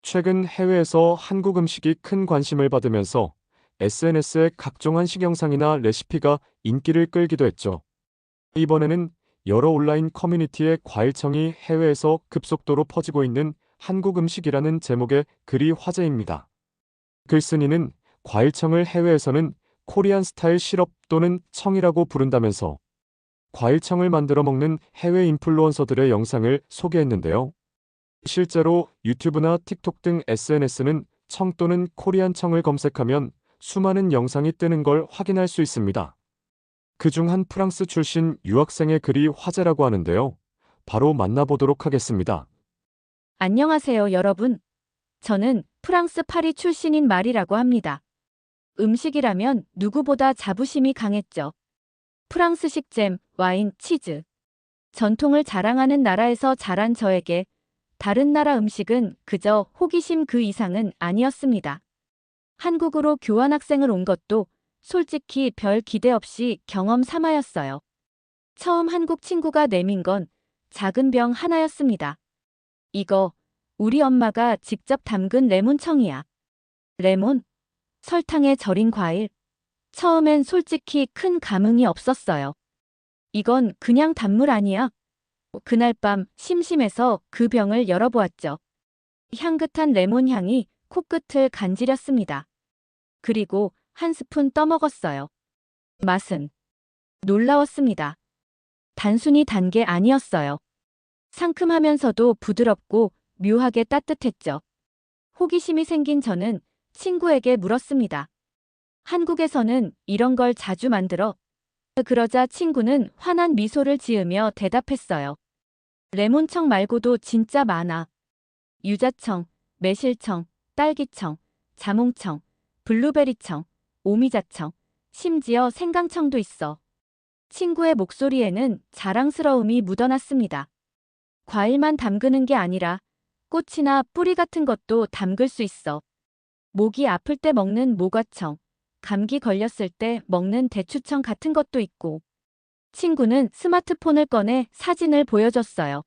최근 해외에서 한국 음식이 큰 관심을 받으면서 SNS에 각종 한식 영상이나 레시피가 인기를 끌기도 했죠. 이번에는 여러 온라인 커뮤니티의 과일청이 해외에서 급속도로 퍼지고 있는 한국 음식이라는 제목의 글이 화제입니다. 글쓴이는 과일청을 해외에서는 코리안 스타일 시럽 또는 청이라고 부른다면서 과일청을 만들어 먹는 해외 인플루언서들의 영상을 소개했는데요. 실제로 유튜브나 틱톡 등 SNS는 청 또는 코리안 청을 검색하면 수많은 영상이 뜨는 걸 확인할 수 있습니다. 그중 한 프랑스 출신 유학생의 글이 화제라고 하는데요. 바로 만나보도록 하겠습니다. 안녕하세요, 여러분. 저는 프랑스 파리 출신인 마리라고 합니다. 음식이라면 누구보다 자부심이 강했죠. 프랑스식 잼, 와인, 치즈. 전통을 자랑하는 나라에서 자란 저에게 다른 나라 음식은 그저 호기심 그 이상은 아니었습니다. 한국으로 교환학생을 온 것도 솔직히 별 기대 없이 경험 삼아였어요. 처음 한국 친구가 내민 건 작은 병 하나였습니다. 이거 우리 엄마가 직접 담근 레몬청이야. 레몬? 설탕에 절인 과일. 처음엔 솔직히 큰 감흥이 없었어요. 이건 그냥 단물 아니야. 그날 밤 심심해서 그 병을 열어보았죠. 향긋한 레몬 향이 코끝을 간지렸습니다. 그리고 한 스푼 떠먹었어요. 맛은 놀라웠습니다. 단순히 단 게 아니었어요. 상큼하면서도 부드럽고 묘하게 따뜻했죠. 호기심이 생긴 저는 친구에게 물었습니다. 한국에서는 이런 걸 자주 만들어? 그러자 친구는 환한 미소를 지으며 대답했어요. 레몬청 말고도 진짜 많아. 유자청, 매실청, 딸기청, 자몽청, 블루베리청, 오미자청, 심지어 생강청도 있어. 친구의 목소리에는 자랑스러움이 묻어났습니다. 과일만 담그는 게 아니라 꽃이나 뿌리 같은 것도 담글 수 있어. 목이 아플 때 먹는 모과청, 감기 걸렸을 때 먹는 대추청 같은 것도 있고. 친구는 스마트폰을 꺼내 사진을 보여줬어요.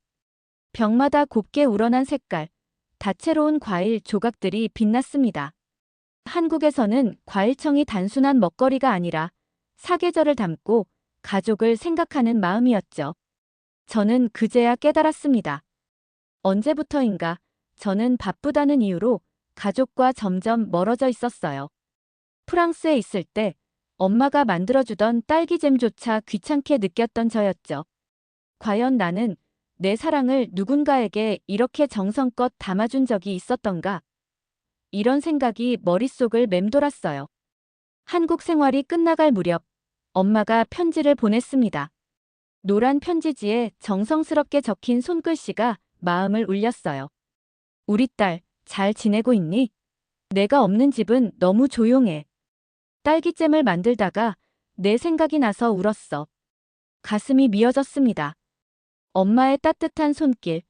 병마다 곱게 우러난 색깔, 다채로운 과일 조각들이 빛났습니다. 한국에서는 과일청이 단순한 먹거리가 아니라 사계절을 담고 가족을 생각하는 마음이었죠. 저는 그제야 깨달았습니다. 언제부터인가 저는 바쁘다는 이유로 가족과 점점 멀어져 있었어요. 프랑스에 있을 때 엄마가 만들어주던 딸기잼조차 귀찮게 느꼈던 저였죠. 과연 나는 내 사랑을 누군가에게 이렇게 정성껏 담아준 적이 있었던가? 이런 생각이 머릿속을 맴돌았어요. 한국 생활이 끝나갈 무렵 엄마가 편지를 보냈습니다. 노란 편지지에 정성스럽게 적힌 손글씨가 마음을 울렸어요. 우리 딸, 잘 지내고 있니? 내가 없는 집은 너무 조용해. 딸기잼을 만들다가 내 생각이 나서 울었어. 가슴이 미어졌습니다. 엄마의 따뜻한 손길,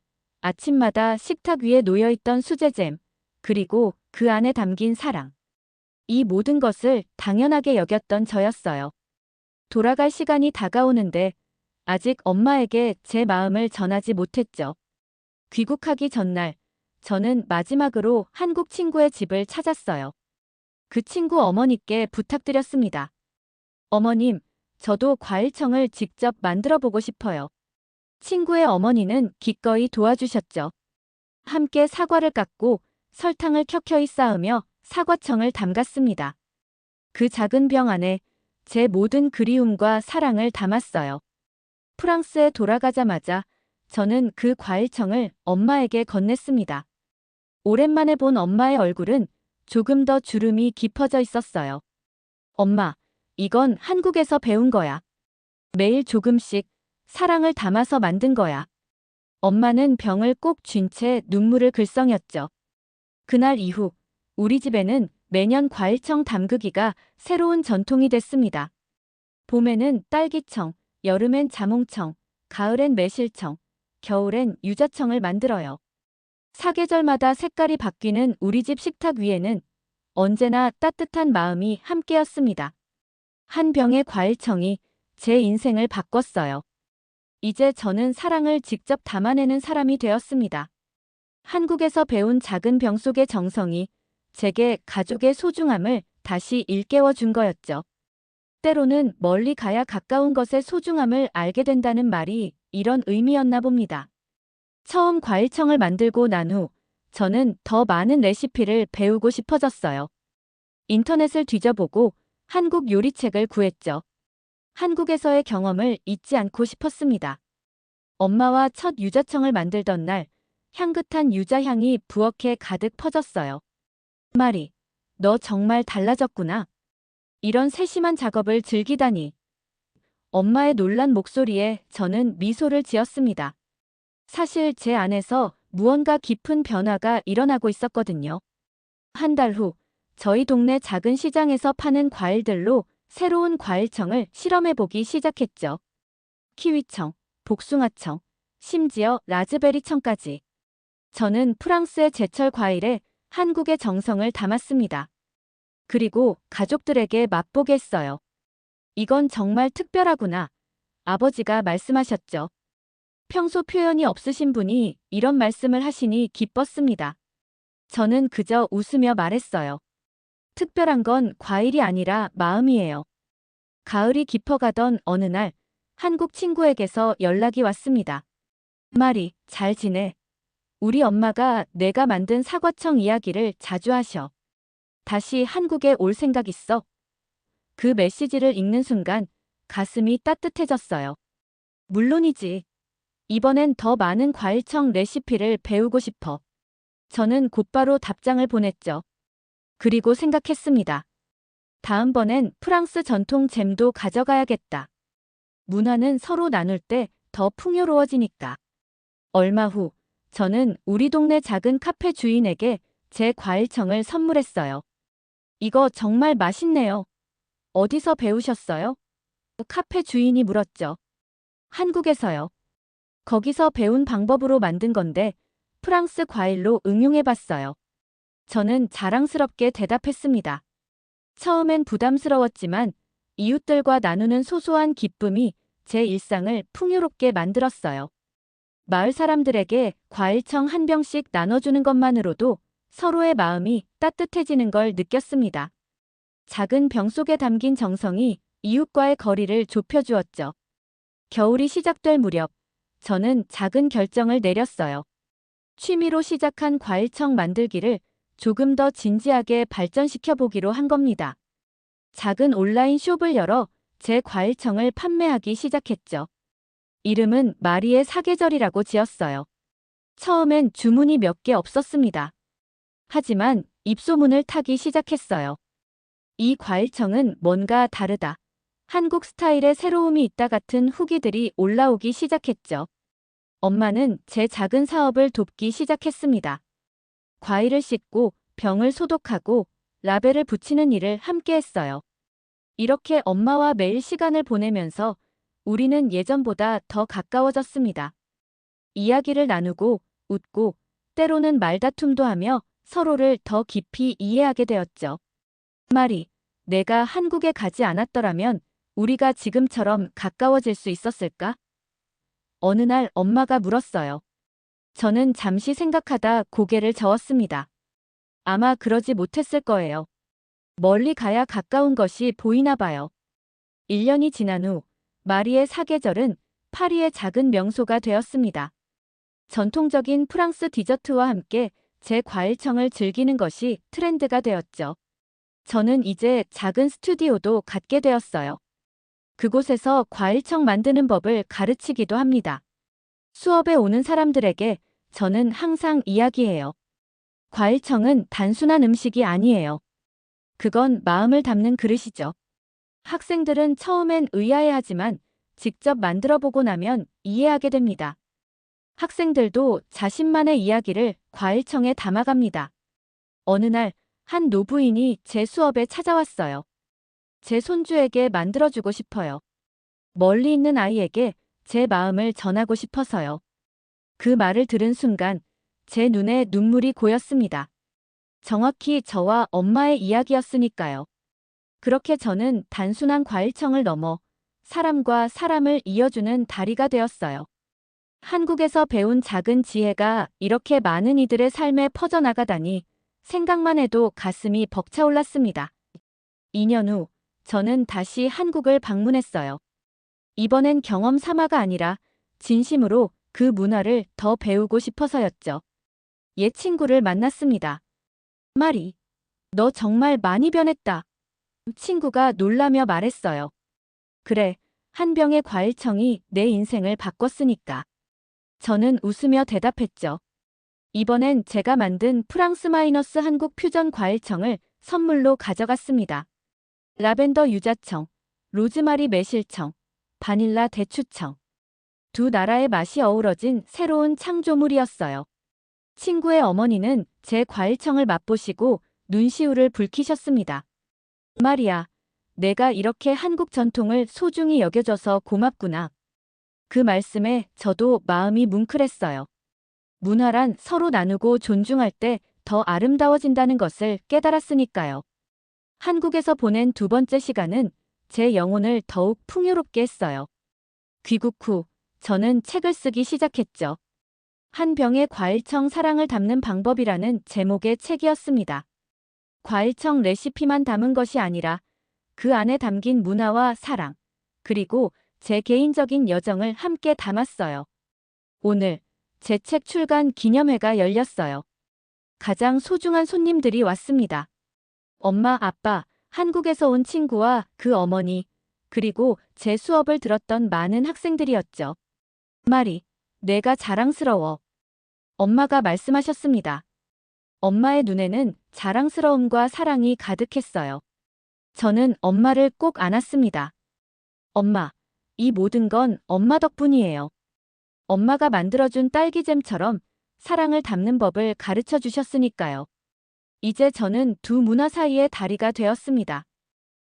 아침마다 식탁 위에 놓여있던 수제잼, 그리고 그 안에 담긴 사랑. 이 모든 것을 당연하게 여겼던 저였어요. 돌아갈 시간이 다가오는데 아직 엄마에게 제 마음을 전하지 못했죠. 귀국하기 전날, 저는 마지막으로 한국 친구의 집을 찾았어요. 그 친구 어머니께 부탁드렸습니다. 어머님, 저도 과일청을 직접 만들어 보고 싶어요. 친구의 어머니는 기꺼이 도와주셨죠. 함께 사과를 깎고 설탕을 켜켜이 쌓으며 사과청을 담갔습니다. 그 작은 병 안에 제 모든 그리움과 사랑을 담았어요. 프랑스에 돌아가자마자 저는 그 과일청을 엄마에게 건넸습니다. 오랜만에 본 엄마의 얼굴은 조금 더 주름이 깊어져 있었어요. 엄마, 이건 한국에서 배운 거야. 매일 조금씩 사랑을 담아서 만든 거야. 엄마는 병을 꼭 쥔 채 눈물을 글썽였죠. 그날 이후 우리 집에는 매년 과일청 담그기가 새로운 전통이 됐습니다. 봄에는 딸기청, 여름엔 자몽청, 가을엔 매실청, 겨울엔 유자청을 만들어요. 사계절마다 색깔이 바뀌는 우리 집 식탁 위에는 언제나 따뜻한 마음이 함께였습니다. 한 병의 과일청이 제 인생을 바꿨어요. 이제 저는 사랑을 직접 담아내는 사람이 되었습니다. 한국에서 배운 작은 병 속의 정성이 제게 가족의 소중함을 다시 일깨워 준 거였죠. 때로는 멀리 가야 가까운 것의 소중함을 알게 된다는 말이 이런 의미였나 봅니다. 처음 과일청을 만들고 난 후 저는 더 많은 레시피를 배우고 싶어졌어요. 인터넷을 뒤져보고 한국 요리책을 구했죠. 한국에서의 경험을 잊지 않고 싶었습니다. 엄마와 첫 유자청을 만들던 날 향긋한 유자향이 부엌에 가득 퍼졌어요. 마리, 너 정말 달라졌구나. 이런 세심한 작업을 즐기다니. 엄마의 놀란 목소리에 저는 미소를 지었습니다. 사실 제 안에서 무언가 깊은 변화가 일어나고 있었거든요. 한 달 후, 저희 동네 작은 시장에서 파는 과일들로 새로운 과일청을 실험해보기 시작했죠. 키위청, 복숭아청, 심지어 라즈베리청까지. 저는 프랑스의 제철 과일에 한국의 정성을 담았습니다. 그리고 가족들에게 맛보게 했어요. 이건 정말 특별하구나. 아버지가 말씀하셨죠. 평소 표현이 없으신 분이 이런 말씀을 하시니 기뻤습니다. 저는 그저 웃으며 말했어요. 특별한 건 과일이 아니라 마음이에요. 가을이 깊어가던 어느 날 한국 친구에게서 연락이 왔습니다. 마리, 잘 지내? 우리 엄마가 내가 만든 사과청 이야기를 자주 하셔. 다시 한국에 올 생각 있어? 그 메시지를 읽는 순간 가슴이 따뜻해졌어요. 물론이지. 이번엔 더 많은 과일청 레시피를 배우고 싶어. 저는 곧바로 답장을 보냈죠. 그리고 생각했습니다. 다음번엔 프랑스 전통 잼도 가져가야겠다. 문화는 서로 나눌 때 더 풍요로워지니까. 얼마 후, 저는 우리 동네 작은 카페 주인에게 제 과일청을 선물했어요. 이거 정말 맛있네요. 어디서 배우셨어요? 카페 주인이 물었죠. 한국에서요. 거기서 배운 방법으로 만든 건데 프랑스 과일로 응용해봤어요. 저는 자랑스럽게 대답했습니다. 처음엔 부담스러웠지만 이웃들과 나누는 소소한 기쁨이 제 일상을 풍요롭게 만들었어요. 마을 사람들에게 과일청 한 병씩 나눠주는 것만으로도 서로의 마음이 따뜻해지는 걸 느꼈습니다. 작은 병 속에 담긴 정성이 이웃과의 거리를 좁혀주었죠. 겨울이 시작될 무렵, 저는 작은 결정을 내렸어요. 취미로 시작한 과일청 만들기를 조금 더 진지하게 발전시켜 보기로 한 겁니다. 작은 온라인 숍을 열어 제 과일청을 판매하기 시작했죠. 이름은 마리의 사계절이라고 지었어요. 처음엔 주문이 몇 개 없었습니다. 하지만 입소문을 타기 시작했어요. 이 과일청은 뭔가 다르다. 한국 스타일의 새로움이 있다 같은 후기들이 올라오기 시작했죠. 엄마는 제 작은 사업을 돕기 시작했습니다. 과일을 씻고 병을 소독하고 라벨을 붙이는 일을 함께 했어요. 이렇게 엄마와 매일 시간을 보내면서 우리는 예전보다 더 가까워졌습니다. 이야기를 나누고 웃고 때로는 말다툼도 하며 서로를 더 깊이 이해하게 되었죠. 마리, 내가 한국에 가지 않았더라면 우리가 지금처럼 가까워질 수 있었을까? 어느 날 엄마가 물었어요. 저는 잠시 생각하다 고개를 저었습니다. 아마 그러지 못했을 거예요. 멀리 가야 가까운 것이 보이나 봐요. 1년이 지난 후 마리의 사계절은 파리의 작은 명소가 되었습니다. 전통적인 프랑스 디저트와 함께 제 과일청을 즐기는 것이 트렌드가 되었죠. 저는 이제 작은 스튜디오도 갖게 되었어요. 그곳에서 과일청 만드는 법을 가르치기도 합니다. 수업에 오는 사람들에게 저는 항상 이야기해요. 과일청은 단순한 음식이 아니에요. 그건 마음을 담는 그릇이죠. 학생들은 처음엔 의아해하지만 직접 만들어보고 나면 이해하게 됩니다. 학생들도 자신만의 이야기를 과일청에 담아갑니다. 어느 날 한 노부인이 제 수업에 찾아왔어요. 제 손주에게 만들어주고 싶어요. 멀리 있는 아이에게 제 마음을 전하고 싶어서요. 그 말을 들은 순간 제 눈에 눈물이 고였습니다. 정확히 저와 엄마의 이야기였으니까요. 그렇게 저는 단순한 과일청을 넘어 사람과 사람을 이어주는 다리가 되었어요. 한국에서 배운 작은 지혜가 이렇게 많은 이들의 삶에 퍼져나가다니 생각만 해도 가슴이 벅차올랐습니다. 2년 후, 저는 다시 한국을 방문했어요. 이번엔 경험 삼아가 아니라 진심으로 그 문화를 더 배우고 싶어서였죠. 옛 친구를 만났습니다. 마리, 너 정말 많이 변했다. 친구가 놀라며 말했어요. 그래, 한 병의 과일청이 내 인생을 바꿨으니까. 저는 웃으며 대답했죠. 이번엔 제가 만든 프랑스 마이너스 한국 퓨전 과일청을 선물로 가져갔습니다. 라벤더 유자청, 로즈마리 매실청, 바닐라 대추청. 두 나라의 맛이 어우러진 새로운 창조물이었어요. 친구의 어머니는 제 과일청을 맛보시고 눈시울을 붉히셨습니다. 마리아, 내가 이렇게 한국 전통을 소중히 여겨줘서 고맙구나. 그 말씀에 저도 마음이 뭉클했어요. 문화란 서로 나누고 존중할 때 더 아름다워진다는 것을 깨달았으니까요. 한국에서 보낸 두 번째 시간은 제 영혼을 더욱 풍요롭게 했어요. 귀국 후 저는 책을 쓰기 시작했죠. 한 병의 과일청 사랑을 담는 방법이라는 제목의 책이었습니다. 과일청 레시피만 담은 것이 아니라 그 안에 담긴 문화와 사랑, 그리고 제 개인적인 여정을 함께 담았어요. 오늘 제 책 출간 기념회가 열렸어요. 가장 소중한 손님들이 왔습니다. 엄마, 아빠, 한국에서 온 친구와 그 어머니, 그리고 제 수업을 들었던 많은 학생들이었죠. 마리, 내가 자랑스러워. 엄마가 말씀하셨습니다. 엄마의 눈에는 자랑스러움과 사랑이 가득했어요. 저는 엄마를 꼭 안았습니다. 엄마, 이 모든 건 엄마 덕분이에요. 엄마가 만들어준 딸기잼처럼 사랑을 담는 법을 가르쳐 주셨으니까요. 이제 저는 두 문화 사이의 다리가 되었습니다.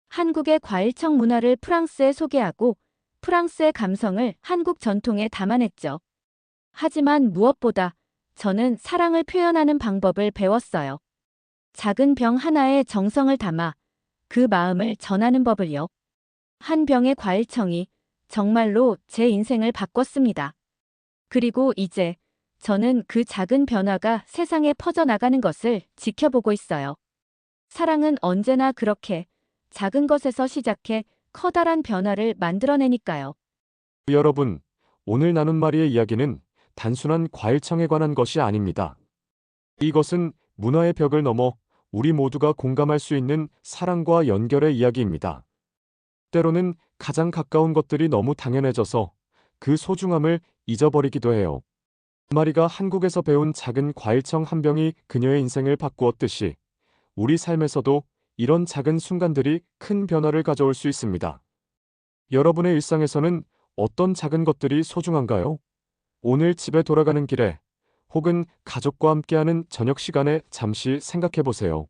한국의 과일청 문화를 프랑스에 소개하고 프랑스의 감성을 한국 전통에 담아냈죠. 하지만 무엇보다 저는 사랑을 표현하는 방법을 배웠어요. 작은 병 하나에 정성을 담아 그 마음을 전하는 법을요. 한 병의 과일청이 정말로 제 인생을 바꿨습니다. 그리고 이제 저는 그 작은 변화가 세상에 퍼져나가는 것을 지켜보고 있어요. 사랑은 언제나 그렇게 작은 것에서 시작해 커다란 변화를 만들어내니까요. 여러분, 오늘 나눈 마리의 이야기는 단순한 과일청에 관한 것이 아닙니다. 이것은 문화의 벽을 넘어 우리 모두가 공감할 수 있는 사랑과 연결의 이야기입니다. 때로는 가장 가까운 것들이 너무 당연해져서 그 소중함을 잊어버리기도 해요. 마리가 한국에서 배운 작은 과일청 한 병이 그녀의 인생을 바꾸었듯이 우리 삶에서도 이런 작은 순간들이 큰 변화를 가져올 수 있습니다. 여러분의 일상에서는 어떤 작은 것들이 소중한가요? 오늘 집에 돌아가는 길에 혹은 가족과 함께하는 저녁 시간에 잠시 생각해 보세요.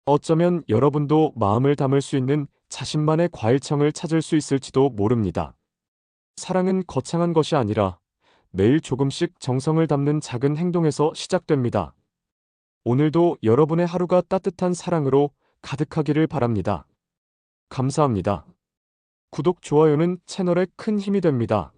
어쩌면 여러분도 마음을 담을 수 있는 자신만의 과일청을 찾을 수 있을지도 모릅니다. 사랑은 거창한 것이 아니라 매일 조금씩 정성을 담는 작은 행동에서 시작됩니다. 오늘도 여러분의 하루가 따뜻한 사랑으로 가득하기를 바랍니다. 감사합니다. 구독, 좋아요는 채널에 큰 힘이 됩니다.